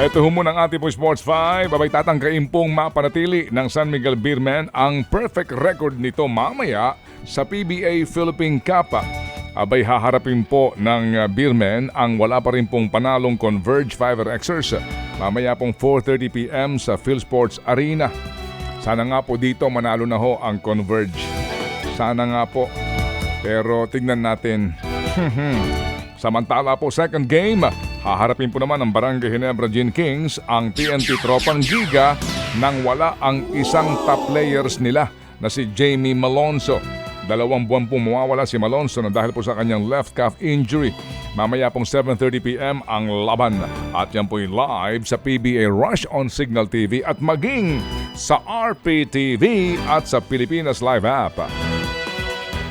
Ito ho muna ang ating po Sports 5. Babay tatangkain pong mapanatili ng San Miguel Beermen ang perfect record nito mamaya sa PBA Philippine Cup. Abay haharapin po ng Beermen ang wala pa rin pong panalong Converge Fiver Xers mamaya pong 4:30 p.m. sa PhilSports Arena. Sana nga po dito manalo na ho ang Converge. Sana nga po. Pero tignan natin. Samantala po second game, haharapin po naman ng Barangay Ginebra Gin Kings ang TNT Tropang Giga nang wala ang isang top players nila na si Jamie Malonzo. 2 buwan pong mawawala si Malonzo na dahil po sa kanyang left calf injury. Mamaya pong 7:30 p.m. ang laban at yan po'y live sa PBA Rush on Signal TV at maging sa RPTV at sa Pilipinas Live App.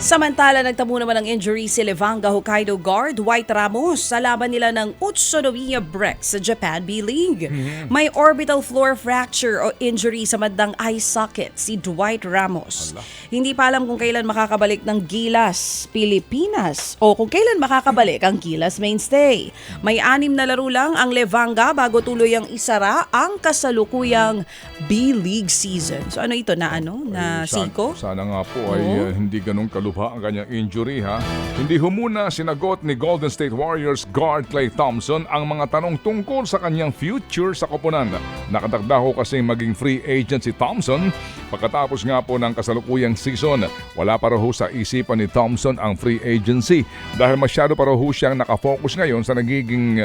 Samantala, nagtamo naman ng injury si Levanga Hokkaido guard Dwight Ramos sa laban nila ng Utsunomiya Brex sa Japan B-League. May orbital floor fracture o injury sa bandang eye socket si Dwight Ramos. Hindi pa alam kung kailan makakabalik ng Gilas, Pilipinas o kung kailan makakabalik ang Gilas Mainstay. May 6 na laro lang ang Levanga bago tuloy ang isara ang kasalukuyang B-League season. So ano ito na Siko? Sana nga po ay hindi ganun kalubha ang kanyang injury ha. Hindi humuna sinagot ni Golden State Warriors guard Klay Thompson ang mga tanong tungkol sa kanyang future sa koponan. Nakatagda ho kasi maging free agent si Thompson pagkatapos nga po ng kasalukuyang season. Wala pa raw sa isipan ni Thompson ang free agency dahil masyado pa raw siyang nakafocus ngayon sa nagiging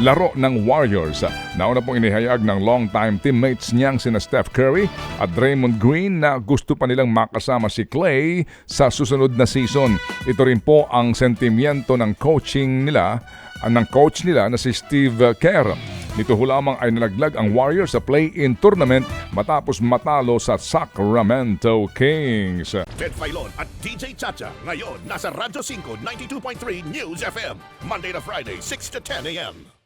laro ng Warriors. Nauna pong inihayag ng long-time teammates niyang sina Steph Curry at Draymond Green na gusto pa nilang makasama si Klay sa susunod na season. Ito rin po ang sentimiento ng coach nila na si Steve Kerr. Nito ho lamang ay nalaglag ang Warriors sa play-in tournament matapos matalo sa Sacramento Kings. Ted Filon at DJ Chacha ngayon nasa Radyo 5 92.3 News FM Monday to Friday 6 to 10 a.m.